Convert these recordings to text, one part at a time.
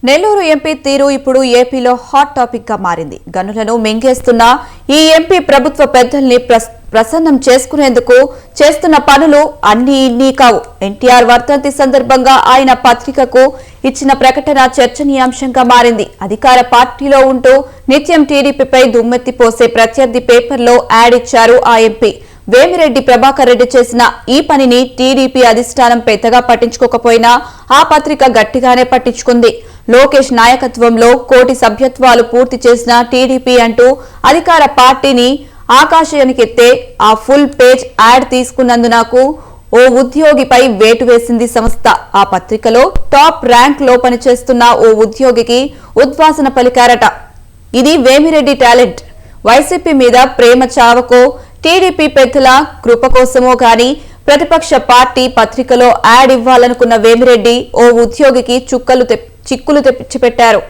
Nellore MP తీరు ఇప్పుడు ఏపీలో హాట్ టాపిక్ గా మారింది. గనులను మింగేస్తున్న ఈ ఎంపీ ప్రభుత్వ పెద్దల్ని ప్రసన్నం చేసుకునేందుకు చేస్తున్న పనులు అన్ని ఇన్ని కావు. ఎన్టీఆర్ వర్ధంతి సందర్భంగా ఆయన పత్రికకు ఇచ్చిన ప్రకటన చర్చనీయాంశంగా మారింది. అధికార పార్టీలో ఉంటూ నిత్యం టీడీపీపై దుమ్మెత్తిపోసే ప్రత్యర్థి పేపర్లో యాడ్ ఇచ్చారు ఆ ఎంపీ. వేమిరెడ్డి ప్రభాకర్ రెడ్డి చేసిన ఈ పనిని టీడీపీ అధిష్టానం పెద్దగా పట్టించుకోకపోయినా ఆ పత్రిక గట్టిగానే పట్టించుకుంది. లోకేష్ నాయకత్వంలో కోటి సభ్యత్వాలు పూర్తి చేసిన టీడీపీ అంటూ అధికార పార్టీని ఆకాశానికెత్తే ఆ ఫుల్ పేజ్ యాడ్ తీసుకున్నందునకు ఓ ఉద్యోగిపై వేటు వేసింది సంస్థ. ఆ పత్రికలో టాప్ ర్యాంక్ లో పనిచేస్తున్న ఓ ఉద్యోగికి ఉద్వాసన పలికారట. ఇది వేమిరెడ్డి టాలెంట్. వైసీపీ మీద ప్రేమ చావకో టీడీపీ పెద్దల కృప కోసమో గాని ప్రతిపక్ష పార్టీ పత్రికలో యాడ్ ఇవ్వాలనుకున్న వేమిరెడ్డి ఓ ఉద్యోగికి చిక్కులు తెచ్చిపెట్టారు.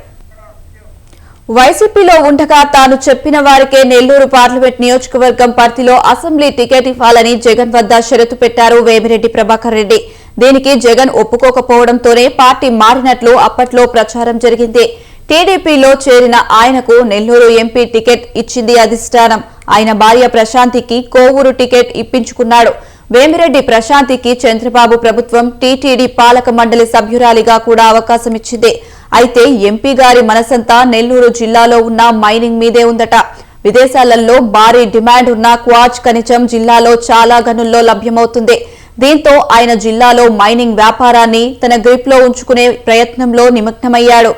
వైసీపీలో ఉండగా తాను చెప్పిన వారికే నెల్లూరు పార్లమెంట్ నియోజకవర్గం పరిధిలో అసెంబ్లీ టికెట్ ఇవ్వాలని జగన్ వద్ద షరతు పెట్టారు వేమిరెడ్డి ప్రభాకర్ రెడ్డి. దీనికి జగన్ ఒప్పుకోకపోవడంతోనే పార్టీ మారినట్లు అప్పట్లో ప్రచారం జరిగింది. టీడీపీలో చేరిన ఆయనకు నెల్లూరు ఎంపీ టికెట్ ఇచ్చింది అధిష్టానం. ఆయన భార్య ప్రశాంతికి కోవూరు టికెట్ ఇప్పించుకున్నాడు. వేమిరెడ్డి ప్రశాంతికి చంద్రబాబు ప్రభుత్వం టీటీడీ పాలక మండలి సభ్యురాలిగా కూడా అవకాశం ఇచ్చింది. అయితే ఎంపీ గారి మనసంతా నెల్లూరు జిల్లాలో ఉన్న మైనింగ్ మీదే ఉందట. విదేశాలలో భారీ డిమాండ్ ఉన్న క్వార్ట్జ్ ఖనిజం జిల్లాలో చాలా గనుల్లో లభ్యమవుతుంది. దీంతో ఆయన జిల్లాలో మైనింగ్ వ్యాపారాన్ని తన గ్రిప్ లో ఉంచుకునే ప్రయత్నంలో నిమగ్నమయ్యాడు.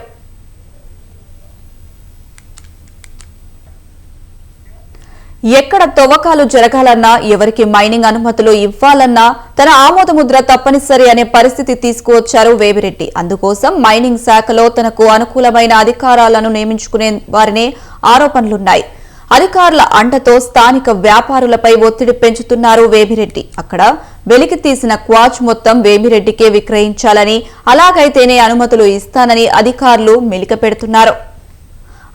ఎక్కడ తవ్వకాలు జరగాలన్నా, ఎవరికి మైనింగ్ అనుమతులు ఇవ్వాలన్నా తన ఆమోదముద్ర తప్పనిసరి అనే పరిస్థితి తీసుకువచ్చారు వేమిరెడ్డి. అందుకోసం మైనింగ్ శాఖలో తనకు అనుకూలమైన అధికారాలను నియమించుకునే వారినే ఆరోపణలున్నాయి. అధికారుల అండతో స్థానిక వ్యాపారులపై ఒత్తిడి పెంచుతున్నారు వేమిరెడ్డి. అక్కడ వెలికి తీసిన క్వార్ట్జ్ మొత్తం వేమిరెడ్డికే విక్రయించాలని, అలాగైతేనే అనుమతులు ఇస్తానని అధికారులు మెలిక పెడుతున్నారు.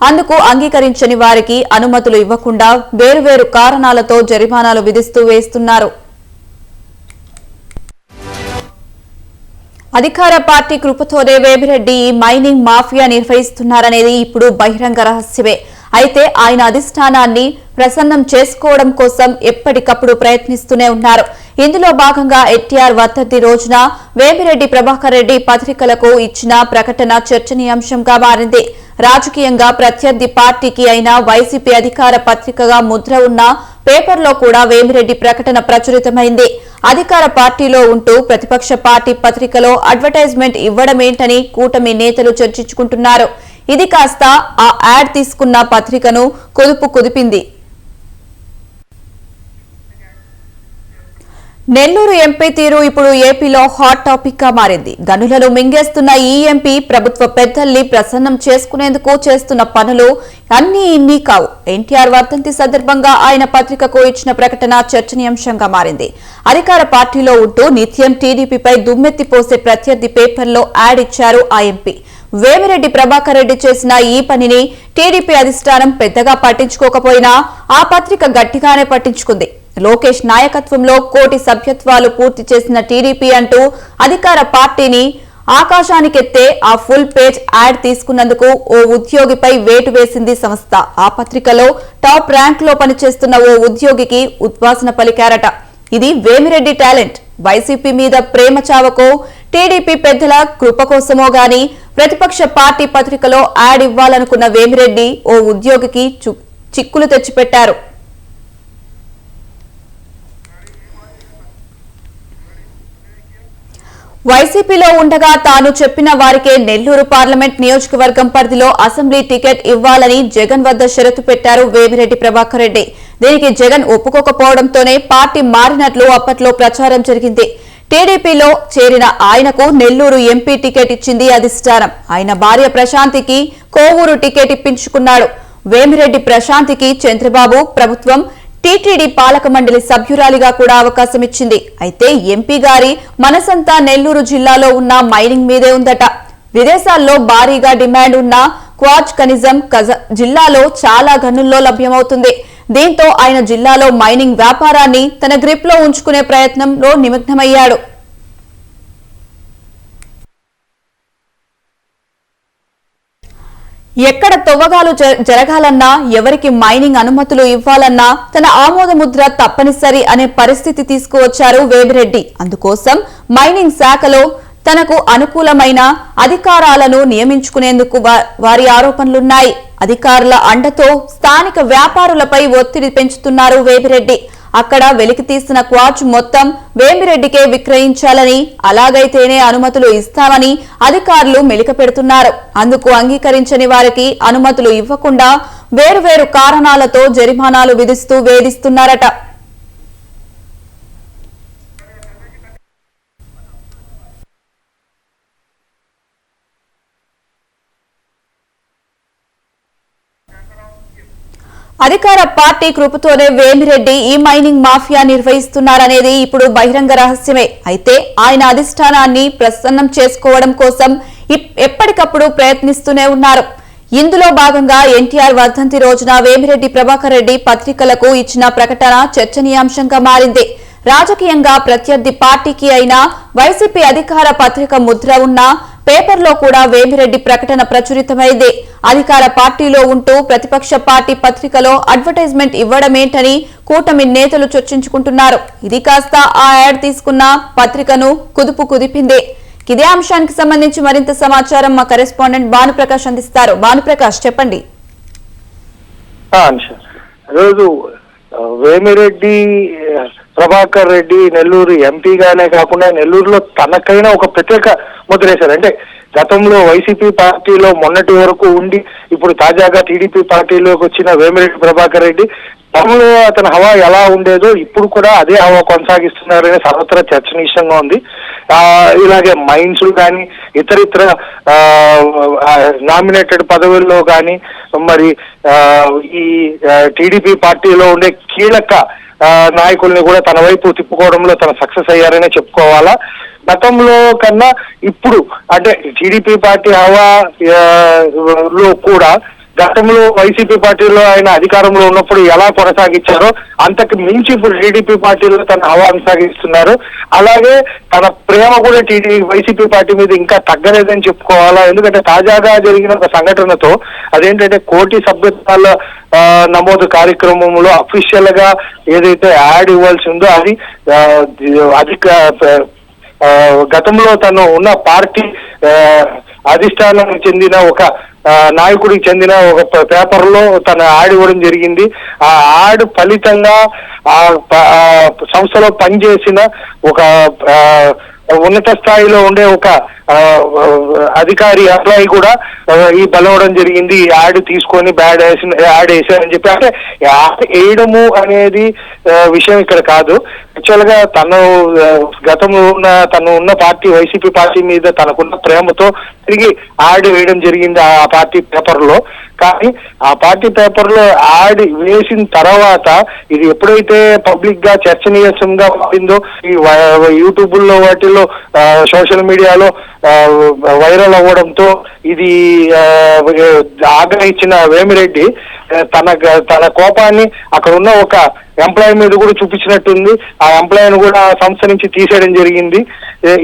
అందుకు అంగీకరించని వారికి అనుమతులు ఇవ్వకుండా వేరువేరు కారణాలతో జరిమానాలు విధిస్తూ వేస్తున్నారు. అధికార పార్టీ కృపతోనే వేమిరెడ్డి ఈ మైనింగ్ మాఫియా నిర్వహిస్తున్నారనేది ఇప్పుడు బహిరంగ రహస్యమే. అయితే ఆయన అధిష్టానాన్ని ప్రసన్నం చేసుకోవడం కోసం ఎప్పటికప్పుడు ప్రయత్నిస్తూనే ఉన్నారు. ఇందులో భాగంగా ఎన్టీఆర్ వర్ధంతి రోజున వేమిరెడ్డి ప్రభాకర్ రెడ్డి పత్రికలకు ఇచ్చిన ప్రకటన చర్చనీయాంశంగా మారింది. రాజకీయంగా ప్రత్యర్థి పార్టీకి అయిన వైసీపీ అధికార పత్రికగా ముద్ర ఉన్న పేపర్లో కూడా వేమిరెడ్డి ప్రకటన ప్రచురితమైంది. అధికార పార్టీలో ఉంటూ ప్రతిపక్ష పార్టీ పత్రికలో అడ్వర్టైజ్మెంట్ ఇవ్వడమేంటని కూటమి నేతలు చర్చించుకుంటున్నారు. ఇది కాస్త ఆ యాడ్ తీసుకున్న పత్రికను కుదిపింది. నెల్లూరు ఎంపీ తీరు ఇప్పుడు ఏపీలో హాట్ టాపిక్ గా మారింది. గనులను మింగేస్తున్న ఈ ఎంపీ ప్రభుత్వ పెద్దల్ని ప్రసన్నం చేసుకునేందుకు చేస్తున్న పనులు అన్ని ఇన్ని కావు. ఎన్టీఆర్ వర్ధంతి సందర్భంగా ఆయన పత్రికకు ఇచ్చిన ప్రకటన చర్చనీయాంశంగా మారింది. అధికార పార్టీలో ఉంటూ నిత్యం టీడీపీపై దుమ్మెత్తిపోసే ప్రత్యర్థి పేపర్లో యాడ్ ఇచ్చారు ఆ ఎంపీ. వేమిరెడ్డి ప్రభాకర్ రెడ్డి చేసిన ఈ పనిని టీడీపీ అధిష్టానం పెద్దగా పట్టించుకోకపోయినా ఆ పత్రిక గట్టిగానే పట్టించుకుంది. లోకేష్ నాయకత్వంలో కోటి సభ్యత్వాలు పూర్తి చేసిన టీడీపీ అంటూ అధికార పార్టీని ఆకాశానికెత్తే ఆ ఫుల్ పేజ్ యాడ్ తీసుకున్నందుకు ఓ ఉద్యోగిపై వేటు వేసింది సంస్థ. ఆ పత్రికలో టాప్ ర్యాంక్ లో పనిచేస్తున్న ఓ ఉద్యోగికి ఉద్వాసన పలికారట. ఇది వేమిరెడ్డి టాలెంట్. వైసీపీ మీద ప్రేమ చావకో టీడీపీ పెద్దల కృప కోసమో గాని ప్రతిపక్ష పార్టీ పత్రికలో యాడ్ ఇవ్వాలనుకున్న వేమిరెడ్డి ఓ ఉద్యోగికి చిక్కులు తెచ్చిపెట్టారు. వైసీపీలో ఉండగా తాను చెప్పిన వారికే నెల్లూరు పార్లమెంట్ నియోజకవర్గం పరిధిలో అసెంబ్లీ టికెట్ ఇవ్వాలని జగన్ వద్ద షరతు పెట్టారు వేమిరెడ్డి ప్రభాకర్ రెడ్డి. దీనికి జగన్ ఒప్పుకోకపోవడంతోనే పార్టీ మారినట్లు అప్పట్లో ప్రచారం జరిగింది. టీడీపీలో చేరిన ఆయనకు నెల్లూరు ఎంపీ టికెట్ ఇచ్చింది అధిష్టానం. ఆయన భార్య ప్రశాంతికి కోవూరు టికెట్ ఇప్పించుకున్నాడు. వేమిరెడ్డి ప్రశాంతికి చంద్రబాబు ప్రభుత్వం టీటీడీ పాలక మండలి సభ్యురాలిగా కూడా అవకాశం ఇచ్చింది. అయితే ఎంపీ గారి మనసంతా నెల్లూరు జిల్లాలో ఉన్న మైనింగ్ మీదే ఉందట. విదేశాల్లో భారీగా డిమాండ్ ఉన్న క్వార్ట్జ్ ఖనిజం జిల్లాలో చాలా గనుల్లో లభ్యమవుతుంది. దీంతో ఆయన జిల్లాలో మైనింగ్ వ్యాపారాన్ని తన గ్రిప్ లో ఉంచుకునే ప్రయత్నంలో నిమగ్నమయ్యాడు. ఎక్కడ తవ్వకాలు జరగాలన్నా ఎవరికి మైనింగ్ అనుమతులు ఇవ్వాలన్నా తన ఆమోద ముద్ర తప్పనిసరి అనే పరిస్థితి తీసుకువచ్చారు వేమిరెడ్డి. అందుకోసం మైనింగ్ శాఖలో తనకు అనుకూలమైన అధికారాలను నియమించుకునేందుకు వారి ఆరోపణలున్నాయి. అధికారుల అండతో స్థానిక వ్యాపారులపై ఒత్తిడి పెంచుతున్నారు వేమిరెడ్డి. అక్కడ వెలికితీసిన క్వార్ట్జ్ మొత్తం వేమిరెడ్డికే విక్రయించాలని, అలాగైతేనే అనుమతులు ఇస్తామని అధికారులు మెలికపెడుతున్నారు. అందుకు అంగీకరించని వారికి అనుమతులు ఇవ్వకుండా వేరువేరు కారణాలతో జరిమానాలు విధిస్తూ వేధిస్తున్నారట. అధికార పార్టీ కృపతోనే వేమిరెడ్డి ఈ మైనింగ్ మాఫియా నిర్వహిస్తున్నారనేది ఇప్పుడు బహిరంగ రహస్యమే. అయితే ఆయన అధిష్టానాన్ని ప్రసన్నం చేసుకోవడం కోసం ఎప్పటికప్పుడు ప్రయత్నిస్తూనే ఉన్నారు. ఇందులో భాగంగా ఎన్టీఆర్ వర్ధంతి రోజున వేమిరెడ్డి ప్రభాకర్ రెడ్డి పత్రికలకు ఇచ్చిన ప్రకటన చర్చనీయాంశంగా మారింది. రాజకీయంగా ప్రత్యర్థి పార్టీకి అయినా వైసీపీ అధికార పత్రిక ముద్ర ఉన్న పేపర్లో కూడా వేమిరెడ్డి ప్రకటన ప్రచురితమైంది. అధికార పార్టీలో ఉంటూ ప్రతిపక్ష పార్టీ పత్రికలో అడ్వర్టైజ్మెంట్ ఇవ్వడమేంటని కూటమి నేతలు చర్చించుకుంటున్నారు. ఇది కాస్త ఆ యాడ్ తీసుకున్న పత్రికను కుదుపు కుదిపింది. ఇదే అంశానికి సంబంధించి మరింత సమాచారం మా కరెస్పాండెంట్ భానుప్రకాష్ అందిస్తారు. భానుప్రకాష్, చెప్పండి. రోజు వేమిరెడ్డి ప్రభాకర్ రెడ్డి నెల్లూరు ఎంపీగానే కాకుండా నెల్లూరులో తనకైనా ఒక ప్రత్యేక ముద్రేశారు. అంటే గతంలో వైసీపీ పార్టీలో మొన్నటి వరకు ఉండి ఇప్పుడు తాజాగా టీడీపీ పార్టీలోకి వచ్చిన వేమిరెడ్డి ప్రభాకర్ రెడ్డి తమలో అతని హవా ఎలా ఉండేదో ఇప్పుడు కూడా అదే హవా కొనసాగిస్తున్నారనే సర్వత్రా చర్చనీయాంశంగా ఉంది. ఇలాగే మైన్స్ కానీ ఇతరితర నామినేటెడ్ పదవుల్లో కానీ మరి ఈ టీడీపీ పార్టీలో ఉండే కీలక నాయకుల్ని కూడా తన వైపు తిప్పుకోవడంలో తన సక్సెస్ అయ్యారనే చెప్పుకోవాలా. గతంలో కన్నా ఇప్పుడు అంటే టీడీపీ పార్టీ హవాలో కూడా గతంలో వైసీపీ పార్టీలో ఆయన అధికారంలో ఉన్నప్పుడు ఎలా కొనసాగించారో అంతకు మించి ఇప్పుడు టీడీపీ పార్టీలో తన హవా కొనసాగిస్తున్నారు. అలాగే తన ప్రేమ కూడా వైసీపీ పార్టీ మీద ఇంకా తగ్గలేదని చెప్పుకోవాలా. ఎందుకంటే తాజాగా జరిగిన ఒక సంఘటనతో అదేంటంటే కోటి సభ్యత్వాల నమోదు కార్యక్రమంలో అఫీషియల్ గా ఏదైతే యాడ్ ఇవ్వాల్సి ఉందో అది గతంలో తను ఉన్న పార్టీ అధిష్టానానికి చెందిన ఒక నాయకుడికి చెందిన ఒక పేపర్ లో తన యాడ్ ఇవ్వడం జరిగింది. ఆ యాడ్ ఫలితంగా ఆ సంస్థలో పనిచేసిన ఒక ఉన్నత స్థాయిలో ఉండే ఒక అధికారి ఎంప్లాయీ కూడా ఈ బలవడం జరిగింది. ఈ యాడ్ తీసుకొని యాడ్ వేసారని చెప్పి. అంటే యాడ్ వేయడము అనేది విషయం ఇక్కడ కాదు. యాక్చువల్ గా గతంలో ఉన్న పార్టీ వైసీపీ పార్టీ మీద తనకున్న ప్రేమతో తిరిగి యాడ్ వేయడం జరిగింది ఆ పార్టీ పేపర్ లో. కానీ ఆ పార్టీ పేపర్ లో యాడ్ వేసిన తర్వాత ఇది ఎప్పుడైతే పబ్లిక్ గా చర్చనీయాంశంగా మారిందో ఈ యూట్యూబ్ లో వాటిల్లో సోషల్ మీడియాలో వైరల్ అవ్వడంతో ఇది ఆగ్రహించిన వేమిరెడ్డి తన కోపాన్ని అక్కడ ఉన్న ఒక ఎంప్లాయీ మీద కూడా చూపించినట్టుంది. ఆ ఎంప్లాయీని కూడా సంస్థ నుంచి తీసేయడం జరిగింది.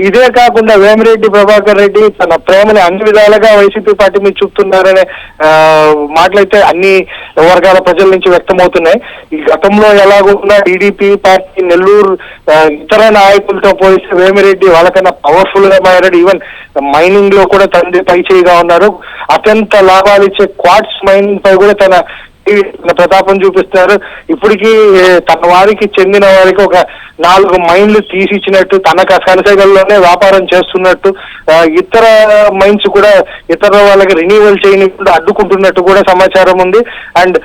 ఇదే కాకుండా వేమిరెడ్డి ప్రభాకర్ రెడ్డి తన ప్రేమని అన్ని విధాలుగా వైసీపీ పార్టీ మీద చూపుతున్నారనే మాటలైతే అన్ని వర్గాల ప్రజల నుంచి వ్యక్తమవుతున్నాయి. ఈ గతంలో ఎలాగున్నా టీడీపీ పార్టీ నెల్లూరు ఇతర నాయకులతో పోలిస్తే వేమిరెడ్డి వాళ్ళకన్నా పవర్ఫుల్ గా మారాడు. ఈవెన్ మైనింగ్ లో కూడా తండ్రి పై చేయిగా ఉన్నారు. అత్యంత లాభాలు ఇచ్చే క్వార్ట్జ్ మైనింగ్ పై కూడా తన ప్రతాపం చూపిస్తున్నారు. ఇప్పటికీ తన వారికి చెందిన వారికి ఒక 4 మైన్లు తీసిచ్చినట్టు, తన కనసైగల్లోనే వ్యాపారం చేస్తున్నట్టు, ఇతర మైన్స్ కూడా ఇతర వాళ్ళకి రెన్యూవల్ చేయకుండా అడ్డుకుంటున్నట్టు కూడా సమాచారం ఉంది. అండ్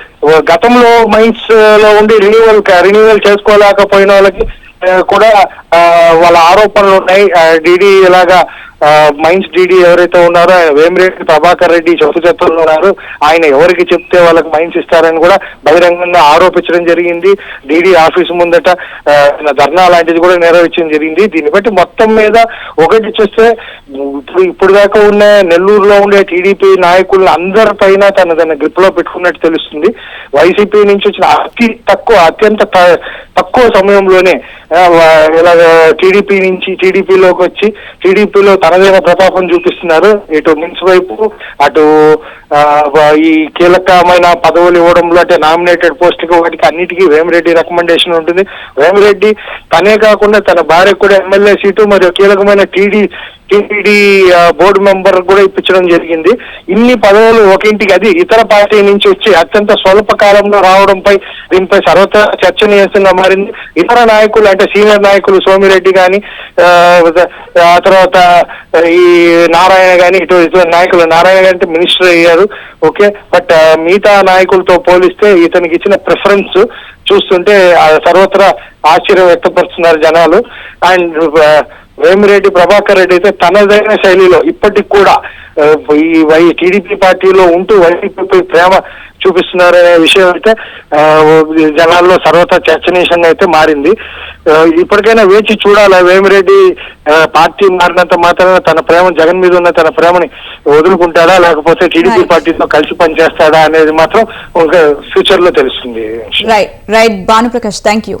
గతంలో మైన్స్ లో ఉండి రెన్యూవల్ చేసుకోలేకపోయిన వాళ్ళకి కూడా వాళ్ళ ఆరోపణలు ఉన్నాయి. డీడీ ఇలాగా మైన్స్ డీడీ ఎవరైతే ఉన్నారో ఆయన వేమిరెడ్డి ప్రభాకర్ రెడ్డి చెప్పులు ఉన్నారు. ఆయన ఎవరికి చెప్తే వాళ్ళకి మైన్స్ ఇస్తారని కూడా బహిరంగంగా ఆరోపించడం జరిగింది. డీడీ ఆఫీసు ముందట ధర్నా లాంటిది కూడా నిర్వహించడం జరిగింది. దీన్ని బట్టి మొత్తం మీద ఒకటి చూస్తే ఇప్పుడు దాకా ఉన్న నెల్లూరులో ఉండే టీడీపీ నాయకులను అందరిపైన తన గ్రిప్ లో పెట్టుకున్నట్టు తెలుస్తుంది. వైసీపీ నుంచి వచ్చిన అత్యంత తక్కువ సమయంలోనే ఇలా టీడీపీలోకి వచ్చి టీడీపీలో తన తనదైన ప్రతాపం చూపిస్తున్నారు. ఇటు మిన్స్ వైపు, అటు ఈ కీలకమైన పదవులు ఇవ్వడంలో అంటే నామినేటెడ్ పోస్టుకి వాటికి అన్నిటికీ వేమిరెడ్డి రికమెండేషన్ ఉంటుంది. వేమిరెడ్డి తనే కాకుండా తన భార్య కూడా ఎమ్మెల్యే సీటు మరియు కీలకమైన టీటీడీ బోర్డు మెంబర్ కూడా ఇప్పించడం జరిగింది. ఇన్ని పదవులు ఒక ఇంటికి, అది ఇతర పార్టీ నుంచి వచ్చి అత్యంత స్వల్ప కాలంలో రావడంపై దీనిపై సర్వత్రా చర్చనీయాంశంగా మారింది. ఇతర నాయకులు అంటే సీనియర్ నాయకులు సోమిరెడ్డి కానీ, ఆ తర్వాత ఈ నారాయణ గాని, ఇటు నాయకులు నారాయణ గారి అంటే మినిస్టర్ అయ్యారు, ఓకే. బట్ మిగతా నాయకులతో పోలిస్తే ఇతనికి ఇచ్చిన ప్రిఫరెన్స్ చూస్తుంటే సర్వత్రా ఆశ్చర్యం వ్యక్తపరుస్తున్నారు జనాలు. అండ్ వేమిరెడ్డి ప్రభాకర్ రెడ్డి అయితే తనదైన శైలిలో ఇప్పటికి కూడా ఈ టీడీపీ పార్టీలో ఉంటూ వైసీపీపై ప్రేమ చూపిస్తున్నారనే విషయం అయితే జనాల్లో సర్వత్రా చర్చనీయాంశంగా అయితే మారింది. ఇప్పటికైనా వేచి చూడాలి. వేమిరెడ్డి పార్టీ మారినంత మాత్రాన తన ప్రేమ, జగన్ మీద ఉన్న తన ప్రేమని వదులుకుంటాడా లేకపోతే టీడీపీ పార్టీతో కలిసి పనిచేస్తాడా అనేది మాత్రం ఒక ఫ్యూచర్ లో తెలుస్తుంది. Right Bhanuprakash, thank you.